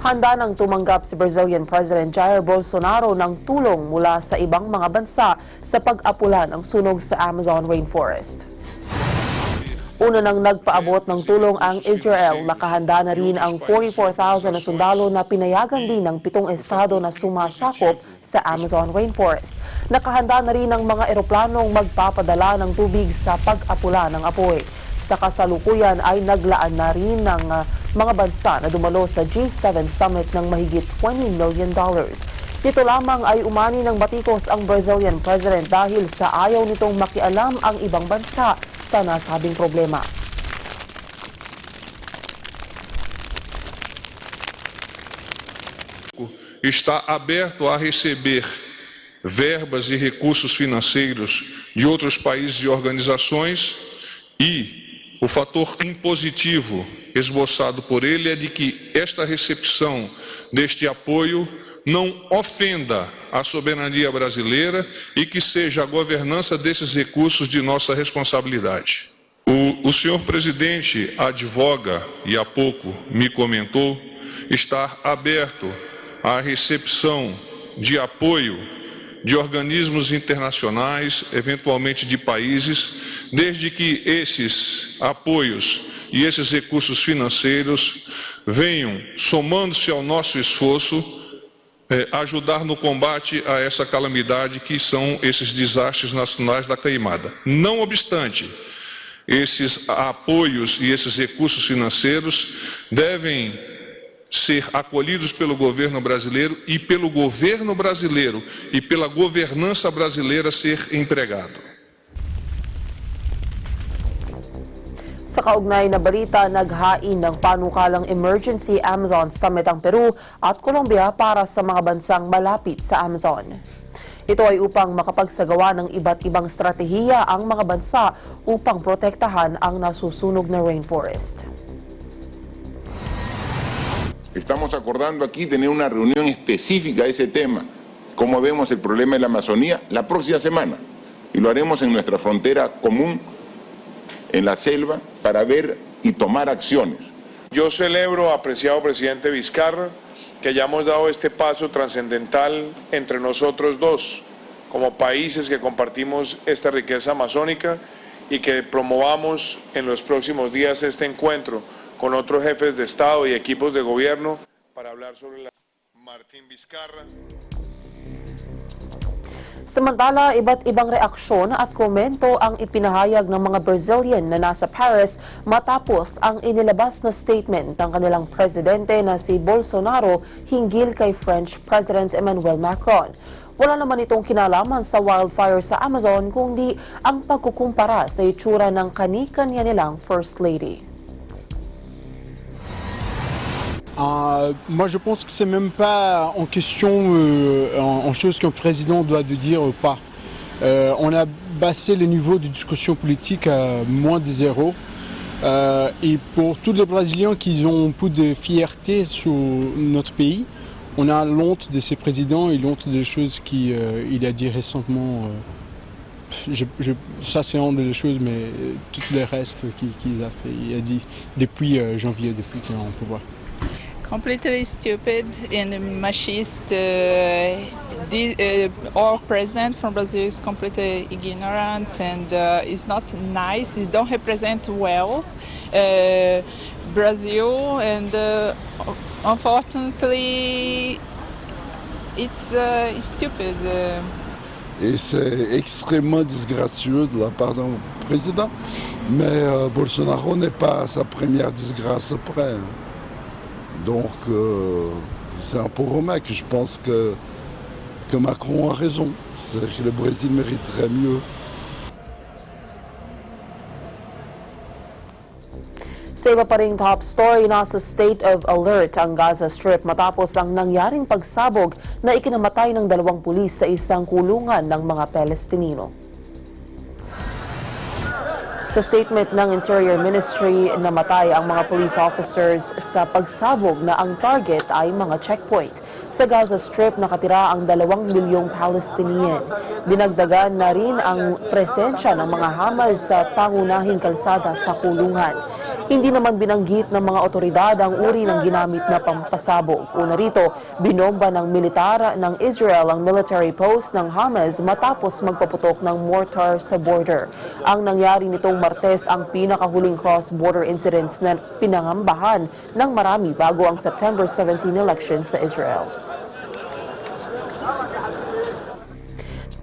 Handa nang tumanggap si Brazilian President Jair Bolsonaro ng tulong mula sa ibang mga bansa sa pag-apula ng sunog sa Amazon rainforest. Una nang nagpaabot ng tulong ang Israel, nakahanda na rin ang 44,000 na sundalo na pinayagan din ng 7 estado na sumasakop sa Amazon rainforest. Nakahanda na rin ang mga eroplanong magpapadala ng tubig sa pag-apula ng apoy. Sa kasalukuyan ay naglaan na rin ng mga bansa na dumalo sa G7 summit ng mahigit $20 million. Dito lamang ay umani ng batikos ang Brazilian President dahil sa ayaw nitong makialam ang ibang bansa sa nasabing problema. Está aberto a receber verbas e recursos financeiros de outros países e organizações e o fator impositivo esboçado por ele é de que esta recepção deste apoio não ofenda a soberania brasileira e que seja a governança desses recursos de nossa responsabilidade. O senhor presidente advoga, e há pouco me comentou, estar aberto à recepção de apoio de organismos internacionais, eventualmente de países, desde que esses apoios e esses recursos financeiros venham, somando-se ao nosso esforço, ajudar no combate a essa calamidade que são esses desastres nacionais da queimada. Não obstante, esses apoios e esses recursos financeiros devem ser acolhidos pelo governo brasileiro e pelo governo brasileiro e pela governança brasileira ser empregado. Sa kaugnay na balita, naghain ng panukalang Emergency Amazon Summit ang Peru at Colombia para sa mga bansang malapit sa Amazon. Ito ay upang makapagsagawa ng iba't ibang stratehiya ang mga bansa upang protektahan ang nasusunog na rainforest. Estamos acordando aquí tener una reunión específica de ese tema, cómo vemos el problema de la Amazonía, la próxima semana. Y lo haremos en nuestra frontera común, en la selva, para ver y tomar acciones. Yo celebro, apreciado presidente Vizcarra, que hayamos dado este paso trascendental entre nosotros dos, como países que compartimos esta riqueza amazónica, y que promovamos en los próximos días este encuentro con otros jefes de Estado y equipos de gobierno para hablar sobre la... Martín Vizcarra. Samantala, iba't ibang reaksyon at komento ang ipinahayag ng mga Brazilian na nasa Paris matapos ang inilabas na statement ng kanilang presidente na si Bolsonaro hinggil kay French President Emmanuel Macron. Wala naman itong kinalaman sa wildfire sa Amazon kundi ang pagkukumpara sa itsura ng kani-kanya nilang First Lady. Moi je pense que c'est même pas en question en chose qu'un président doit de dire ou pas. On a baissé le niveau de discussion politique à moins de zéro. Et pour tous les Brésiliens qui ont un peu de fierté sur notre pays, on a honte de ces présidents et honte des choses qu'il a dit récemment. Ça c'est une des choses, mais tout le reste qu'il a fait, il a dit depuis janvier, depuis qu'il est en pouvoir. Completely stupid and machist. Our president from Brazil is completely ignorant and is not nice. He don't represent well Brazil, and unfortunately, it's stupid. Et c'est extrêmement disgracieux de la part d'un président, mais Bolsonaro n'est pas à sa première disgrâce près. Donc c'est un pauvre mec. Je pense que Macron a raison. C'est-à-dire que le Brésil mériterait mieux. Sa iba pa ring top story, nasa state of alert ang Gaza Strip matapos ang nangyaring pagsabog na ikinamatay ng 2 pulis sa isang kulungan ng mga Palestinino. Sa statement ng Interior Ministry, namatay ang mga police officers sa pagsabog na ang target ay mga checkpoint. Sa Gaza Strip, nakatira ang 2 milyong Palestinian. Dinagdagan na rin ang presensya ng mga Hamas sa pangunahing kalsada sa kulungan. Hindi naman binanggit ng mga otoridad ang uri ng ginamit na pampasabog. Una rito, binomba ng militar ng Israel ang military post ng Hamas matapos magpaputok ng mortar sa border. Ang nangyari nitong Martes ang pinakahuling cross-border incidents na pinangambahan ng marami bago ang September 17 elections sa Israel.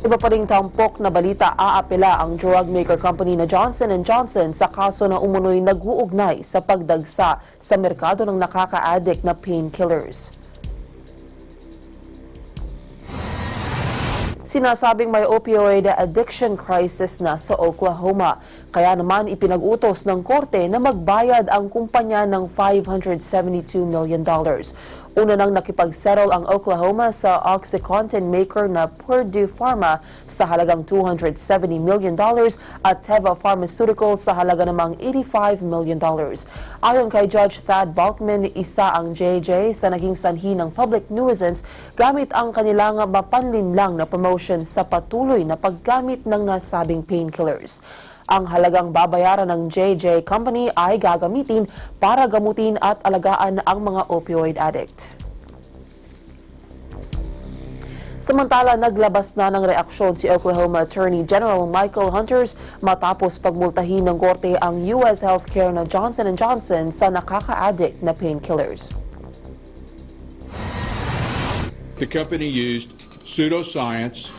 Iba pa ring tampok na balita, aapela ang drug maker company na Johnson & Johnson sa kaso na umunoy nag-uugnay sa pagdagsa sa merkado ng nakaka-addict na painkillers. Sinasabing may opioid addiction crisis na sa Oklahoma. Kaya naman ipinag-utos ng korte na magbayad ang kumpanya ng $572 million. Una nang nakipag-settle ang Oklahoma sa OxyContin maker na Purdue Pharma sa halagang $270 million at Teva Pharmaceuticals sa halaga namang $85 million. Ayon kay Judge Thad Balkman, isa ang JJ sa naging sanhi ng public nuisance gamit ang kanilang mapanlinlang na promotion sa patuloy na paggamit ng nasabing painkillers. Ang halagang babayaran ng JJ Company ay gagamitin para gamutin at alagaan ang mga opioid addict. Samantala, naglabas na ng reaksyon si Oklahoma Attorney General Michael Hunters matapos pagmultahin ng korte ang U.S. healthcare na Johnson & Johnson sa nakaka-addict na painkillers. The company used pseudoscience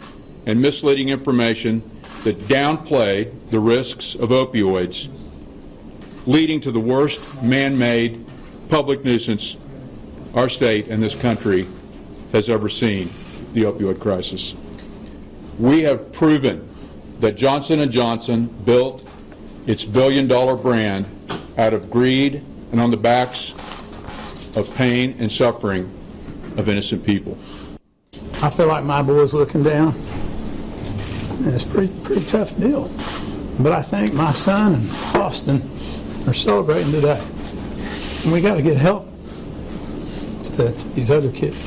and misleading information that downplay the risks of opioids, leading to the worst man-made public nuisance our state and this country has ever seen, the opioid crisis. We have proven that Johnson & Johnson built its billion-dollar brand out of greed and on the backs of pain and suffering of innocent people. I feel like my boy's looking down. And it's a pretty tough deal. But I think my son and Austin are celebrating today. And we got to get help to these other kids.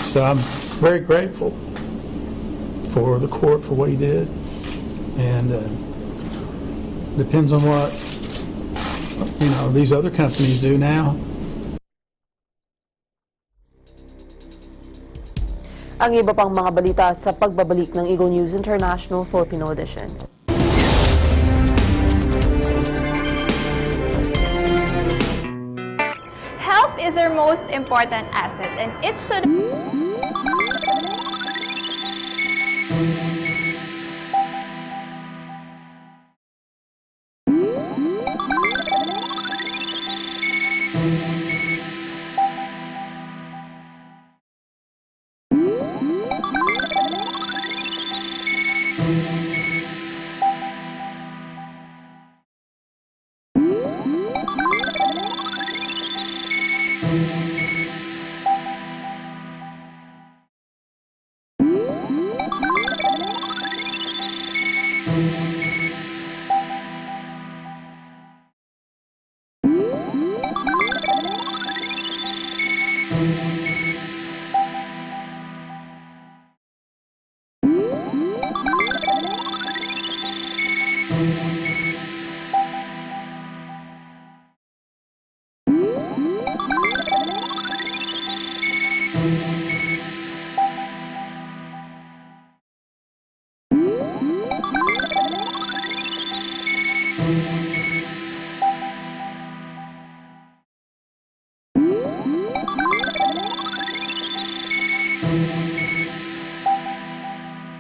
So I'm very grateful for the court for what he did. And depends on what, these other companies do now. Ang iba pang mga balita sa pagbabalik ng Eagle News International Filipino Edition. Health is our most important asset and it should...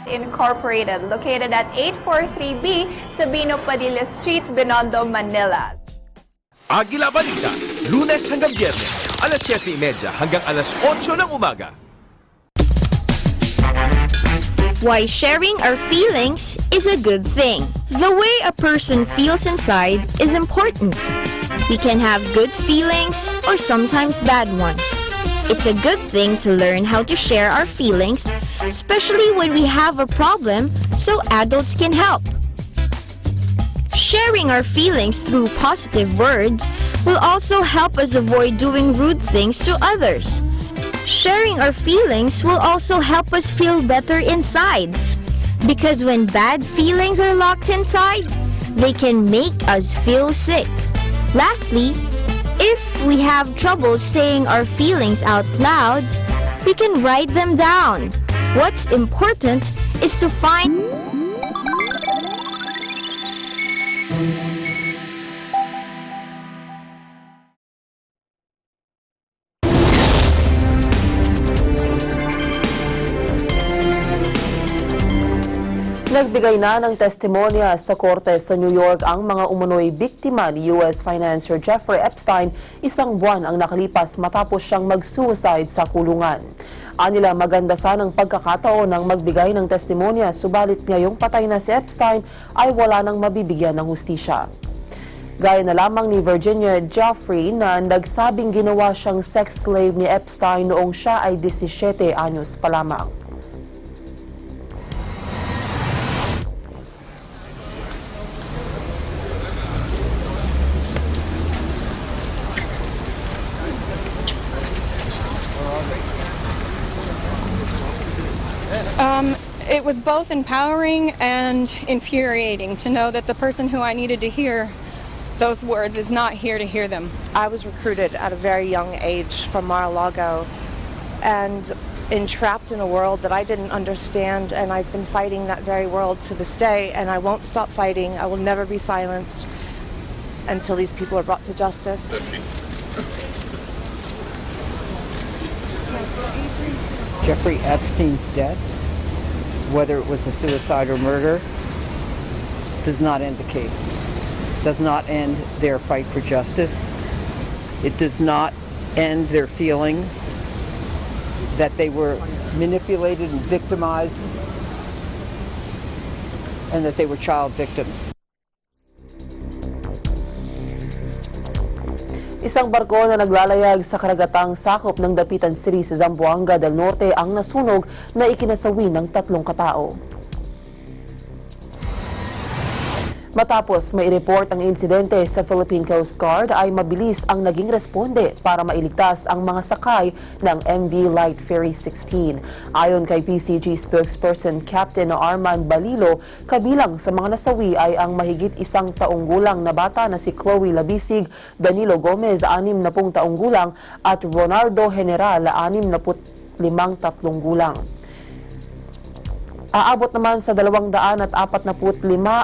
Incorporated, located at 843B Sabino Padilla Street, Binondo, Manila. Agila Balita, Lunes hanggang Biyernes, alas 7:30 hanggang alas 8 ng umaga. Why sharing our feelings is a good thing. The way a person feels inside is important. We can have good feelings or sometimes bad ones. It's a good thing to learn how to share our feelings, especially when we have a problem, so adults can help. Sharing our feelings through positive words will also help us avoid doing rude things to others. Sharing our feelings will also help us feel better inside, because when bad feelings are locked inside, they can make us feel sick. Lastly, if we have trouble saying our feelings out loud, we can write them down. What's important is to find Nagbigay na ng testimonya sa korte sa New York ang mga umunoy biktima ni US financier Jeffrey Epstein, isang buwan ang nakalipas matapos siyang mag-suicide sa kulungan. Anila maganda sanang pagkakataon ng magbigay ng testimonya, subalit ngayong patay na si Epstein ay wala nang mabibigyan ng hustisya. Gaya na lamang ni Virginia Jeffrey na nagsabing ginawa siyang sex slave ni Epstein noong siya ay 17 anyos pa lamang. It was both empowering and infuriating to know that the person who I needed to hear those words is not here to hear them. I was recruited at a very young age from Mar-a-Lago and entrapped in a world that I didn't understand, and I've been fighting that very world to this day, and I won't stop fighting. I will never be silenced until these people are brought to justice. Jeffrey Epstein's death, whether it was a suicide or murder, does not end the case. Does not end their fight for justice. It does not end their feeling that they were manipulated and victimized and that they were child victims. Isang barko na naglalayag sa karagatang sakop ng Dapitan City sa Zamboanga del Norte ang nasunog na ikinasawi ng 3 katao. Matapos may report ang insidente sa Philippine Coast Guard ay mabilis ang naging responde para mailigtas ang mga sakay ng MV Light Ferry 16. Ayon kay PCG spokesperson Captain Armand Balilo, kabilang sa mga nasawi ay ang mahigit 1 taong gulang na bata na si Chloe Labisig, Danilo Gomez, 60 taong gulang at Ronaldo General, 65 3 gulang. Aabot naman sa 245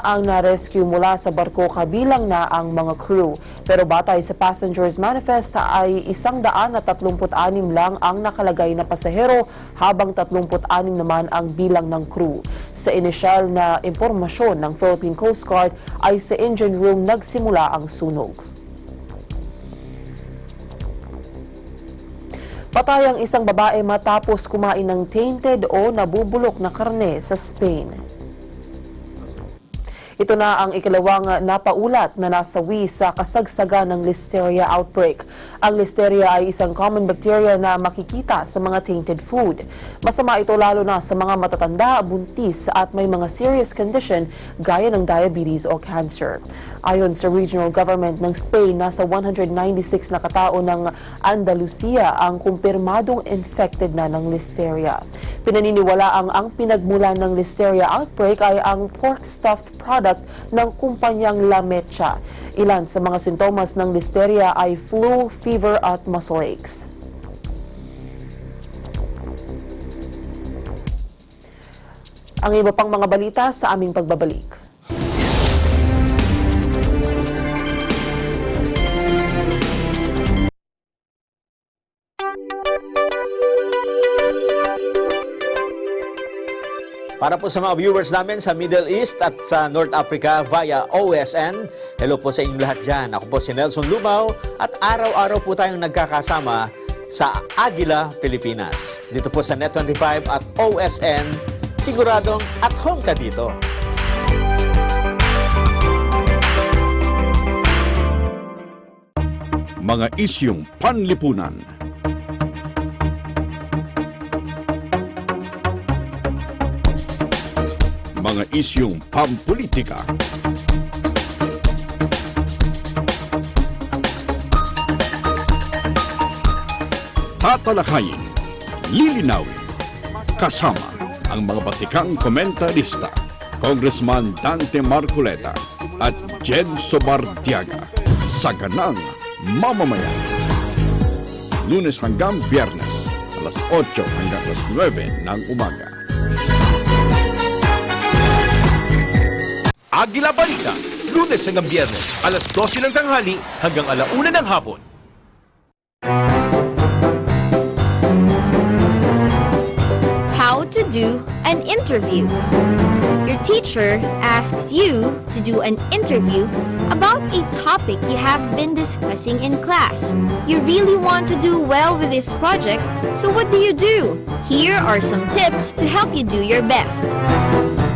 ang na-rescue mula sa barko, kabilang na ang mga crew. Pero batay sa passengers manifest ay 136 lang ang nakalagay na pasahero, habang 36 naman ang bilang ng crew. Sa inisyal na impormasyon ng Philippine Coast Guard ay sa engine room nagsimula ang sunog. Patay ang isang babae matapos kumain ng tainted o nabubulok na karne sa Spain. Ito na ang ikalawang napaulat na nasawi sa kasagsagan ng Listeria outbreak. Ang Listeria ay isang common bacteria na makikita sa mga tainted food. Masama ito lalo na sa mga matatanda, buntis at may mga serious condition gaya ng diabetes o cancer. Ayon sa regional government ng Spain, nasa 196 na katao ng Andalusia ang kumpirmadong infected na ng Listeria. Pinaniniwalaang ang pinagmulan ng Listeria outbreak ay ang pork stuffed product ng kumpanyang La Mecha. Ilan sa mga sintomas ng Listeria ay flu, fever at muscle aches. Ang iba pang mga balita sa aming pagbabalik. Para po sa mga viewers namin sa Middle East at sa North Africa via OSN, hello po sa inyong lahat dyan. Ako po si Nelson Lumaw at araw-araw po tayong nagkakasama sa Agila, Pilipinas. Dito po sa Net25 at OSN, siguradong at home ka dito. Mga isyung panlipunan. Mga isyung pampolitika. Tatalakayin, lilinawin, kasama ang mga batikang komentarista, Congressman Dante Marcoleta at Jen Sobartiaga Saganang Mamamayan. Lunes hanggang Biyernes, alas 8 hanggang alas 9 ng umaga. Agila Balita, Lunes hanggang Biyernes, alas 12 ng tanghali hanggang alauna ng hapon. How to do an interview. Your teacher asks you to do an interview about a topic you have been discussing in class. You really want to do well with this project, so what do? Here are some tips to help you do your best.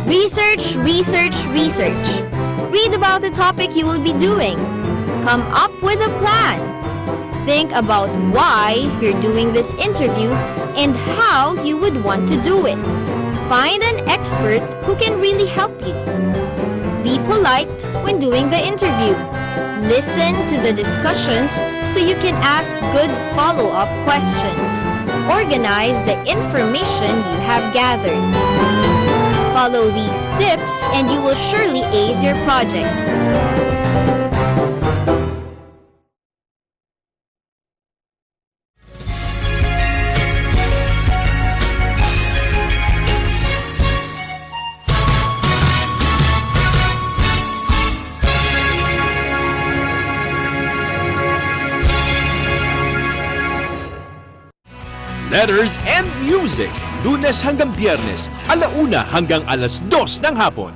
Research, research, research. Read about the topic you will be doing. Come up with a plan. Think about why you're doing this interview and how you would want to do it. Find an expert who can really help you. Be polite when doing the interview. Listen to the discussions so you can ask good follow-up questions. Organize the information you have gathered. Follow these tips and you will surely ace your project. Letters and Music, Lunes hanggang Biyernes, alauna hanggang alas 2 ng hapon.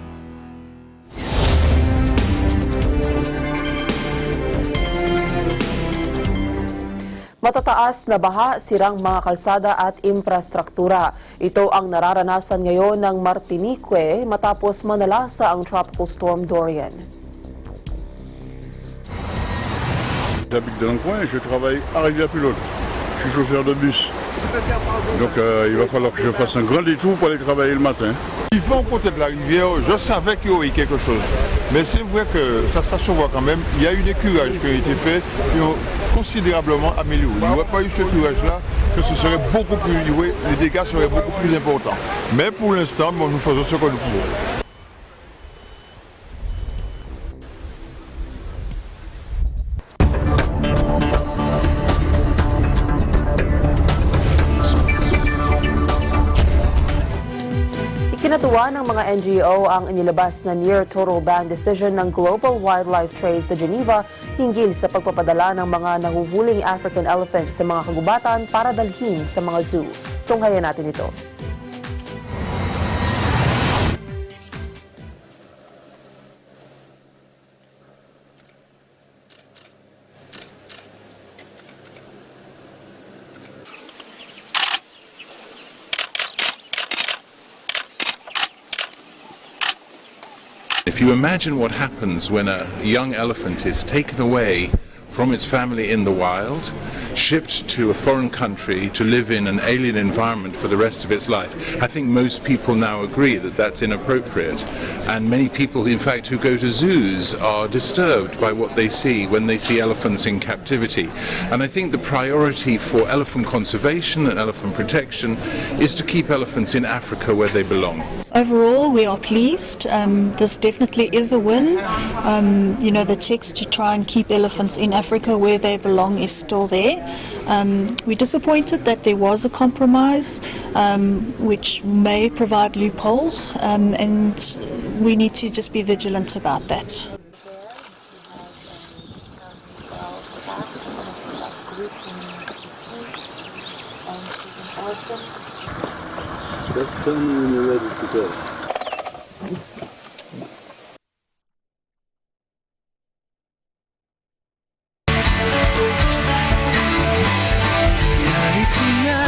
Matataas na baha, sirang mga kalsada at infrastruktura. Ito ang nararanasan ngayon ng Martinique matapos manalasa ang Tropical Storm Dorian. J'habite dans le coin et je travaille à Rivière-Pilote. Je suis chauffeur de bus. Donc il va falloir que je fasse un grand détour pour aller travailler le matin. Vivant côté de la rivière, je savais qu'il y aurait quelque chose. Mais c'est vrai que ça se voit quand même. Il y a eu des curages qui ont été faits qui ont considérablement amélioré. Il n'y aurait pas eu ce curage-là, que ce serait beaucoup plus, les dégâts seraient beaucoup plus importants. Mais pour l'instant, nous faisons ce que nous pouvons. Ikinatuwa ng mga NGO ang inilabas na near-total ban decision ng Global Wildlife Trade sa Geneva hinggil sa pagpapadala ng mga nahuhuling African elephant sa mga kagubatan para dalhin sa mga zoo. Tunghayan natin ito. If you imagine what happens when a young elephant is taken away from its family in the wild, shipped to a foreign country to live in an alien environment for the rest of its life, I think most people now agree that that's inappropriate. And many people, in fact, who go to zoos are disturbed by what they see when they see elephants in captivity. And I think the priority for elephant conservation and elephant protection is to keep elephants in Africa where they belong. Overall, we are pleased. This definitely is a win. The checks to try and keep elephants in Africa where they belong is still there. We're disappointed that there was a compromise which may provide loopholes, and we need to just be vigilant about that. Just tell me when you're ready to go. Narito na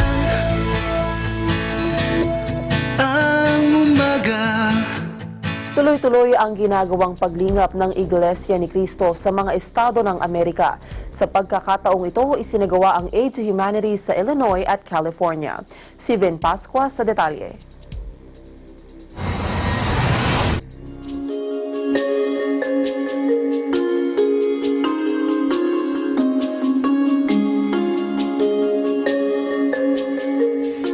ang umaga. Tuloy-tuloy ang ginagawang paglingap ng Iglesia ni Cristo sa mga estado ng Amerika. Sa pagkakataong ito, isinagawa ang Aid to Humanity sa Illinois at California. Si Vin Pascua sa detalye.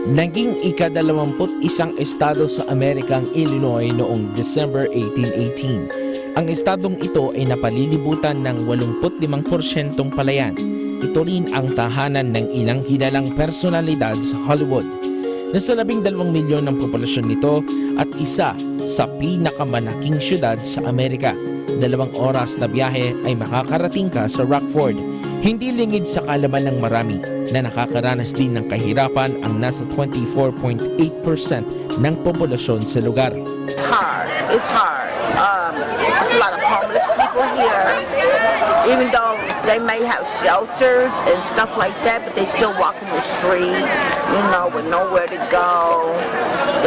Naging ika-21 estado sa Amerika ang Illinois noong December 1818. Ang estadong ito ay napalilibutan ng 85% palayan. Ito rin ang tahanan ng ilang kilalang personalidad sa Hollywood. Nasa 12 milyon ng populasyon nito at isa sa pinakamalaking syudad sa Amerika. 2 oras na biyahe ay makakarating ka sa Rockford. Hindi lingid sa kalaman ng marami na nakakaranas din ng kahirapan ang nasa 24.8% ng populasyon sa lugar. It's hard. It's hard. There's a lot of homeless people here. Even though they may have shelters and stuff like that, but they still walk in the street, you know, with nowhere to go.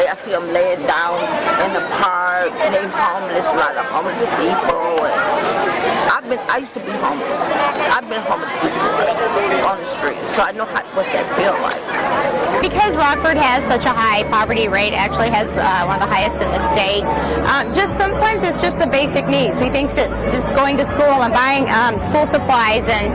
I see them laying down in the park, and they're homeless, a lot of homeless people. I used to be homeless. I've been homeless before on the street, so I know what that feels like. Because Rockford has such a high poverty rate, actually has one of the highest in the state, just sometimes it's just the basic needs. We think that just going to school and buying school supplies and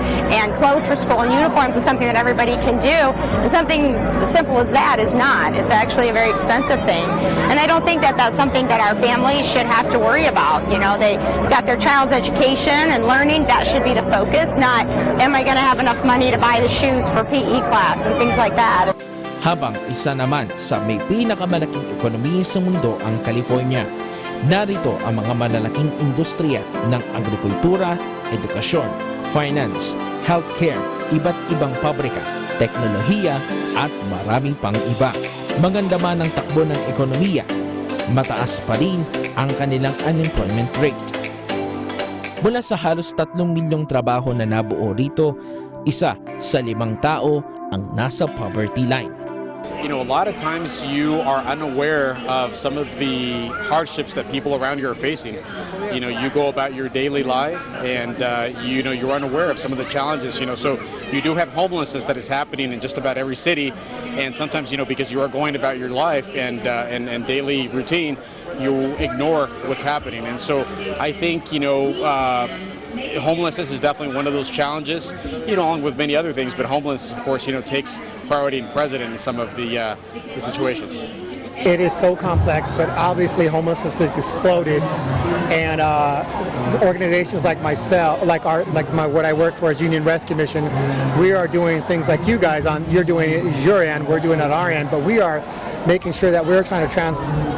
clothes for school and uniforms is something that everybody can do. And something as simple as that is not. It's actually a very expensive thing. And I don't think that that's something that our families should have to worry about. You know, they got their child's education and learning. That should be the focus, not am I going to have enough money to buy the shoes for PE class and things like that. Habang isa naman sa may pinakamalaking ekonomiya sa mundo ang California. Narito ang mga malalaking industriya ng agrikultura, edukasyon, finance, healthcare, iba't ibang pabrika, teknolohiya at marami pang iba. Maganda man ang takbo ng ekonomiya, mataas pa rin ang kanilang unemployment rate. Mula sa halos 3 milyong trabaho na nabuo rito, isa sa 5 tao ang nasa poverty line. You know, a lot of times you are unaware of some of the hardships that people around you are facing. You know, you go about your daily life and, you know, you're unaware of some of the challenges, you know. So you do have homelessness that is happening in just about every city. And sometimes, you know, because you are going about your life and daily routine, you ignore what's happening. And so I think, you know, homelessness is definitely one of those challenges, you know, along with many other things, but homelessness, of course, you know, takes priority and precedent in some of the situations. It is so complex, but obviously homelessness has exploded, and organizations like myself, what I work for as Union Rescue Mission, we are doing things like you guys you're doing it at your end, we're doing it at our end, but we are making sure that we're trying to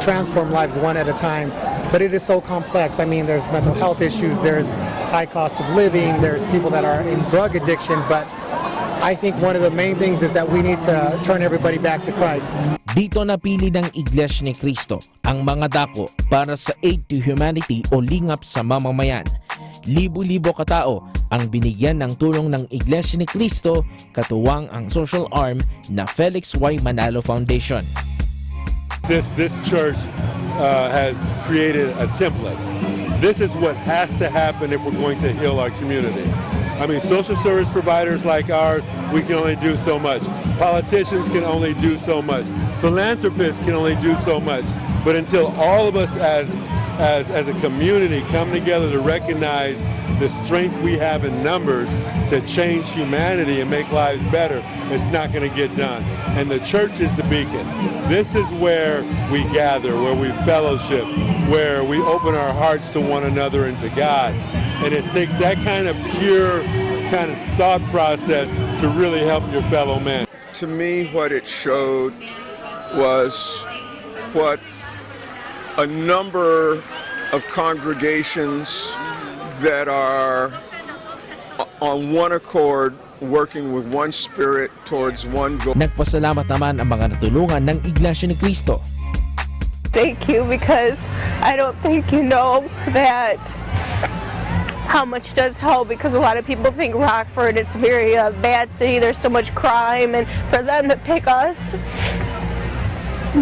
transform lives one at a time. But it is so complex. I mean, there's mental health issues, there's high cost of living, there's people that are in drug addiction, but I think one of the main things is that we need to turn everybody back to Christ. Dito napili ng Iglesia ni Cristo ang mga dako para sa aid to humanity o lingap sa mamamayan. Libo-libo katao ang binigyan ng tulong ng Iglesia ni Cristo, katuwang ang social arm na Felix Y. Manalo Foundation. This church has created a template. This is what has to happen if we're going to heal our community. I mean, social service providers like ours, we can only do so much. Politicians can only do so much. Philanthropists can only do so much. But until all of us as a community come together to recognize the strength we have in numbers to change humanity and make lives better, it's not going to get done. And the church is the beacon. This is where we gather, where we fellowship, where we open our hearts to one another and to God. And it takes that kind of pure kind of thought process to really help your fellow man. To me, what it showed was what a number of congregations that are on one accord, working with one spirit towards one goal. Nagpasalamat naman ang mga natulungan ng Iglesia ni Cristo. Thank you, because I don't think you know that how much does help, because a lot of people think Rockford is a very bad city, there's so much crime, and for them to pick us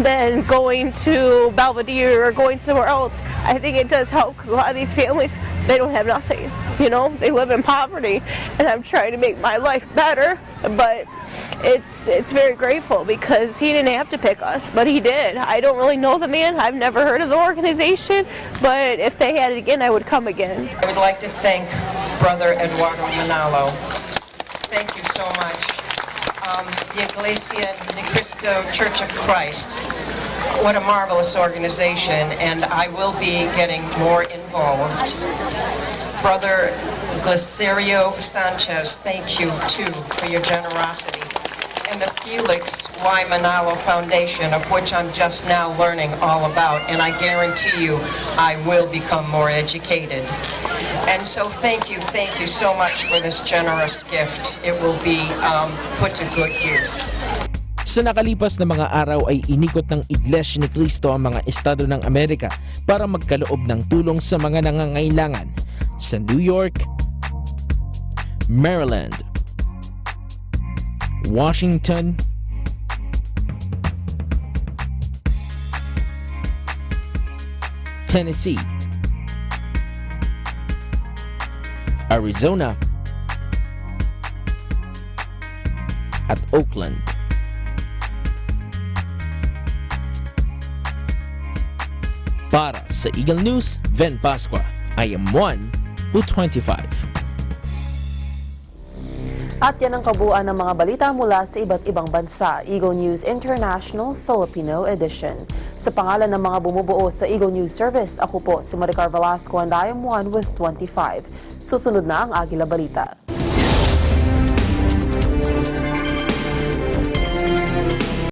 than going to Belvedere or going somewhere else, I think it does help, because a lot of these families, they don't have nothing, you know, they live in poverty, and I'm trying to make my life better, but it's very grateful, because he didn't have to pick us, but he did. I don't really know the man, I've never heard of the organization, but if they had it again, I would come again. I would like to thank Brother Eduardo Manalo. Thank you so much. The Iglesia ni Cristo Church of Christ what a marvelous organization, and I will be getting more involved. Brother Glicerio Sanchez, thank you too for your generosity. And the Felix Y. Manalo Foundation, of which I'm just now learning all about, and I guarantee you I will become more educated. And so thank you so much for this generous gift. It will be put to good use. Sa nakalipas na mga araw ay inikot ng Iglesia ni Cristo ang mga estado ng Amerika para magkaloob ng tulong sa mga nangangailangan sa New York, Maryland, Washington, Tennessee, Arizona, at Oakland. Para sa Eagle News, Ven Pascua, I am one who 25. At yan ang kabuuan ng mga balita mula sa iba't ibang bansa. Eagle News International Filipino Edition. Sa pangalan ng mga bumubuo sa Eagle News Service, ako po si Maricar Velasco and I am one with 25. Susunod na ang Agila Balita.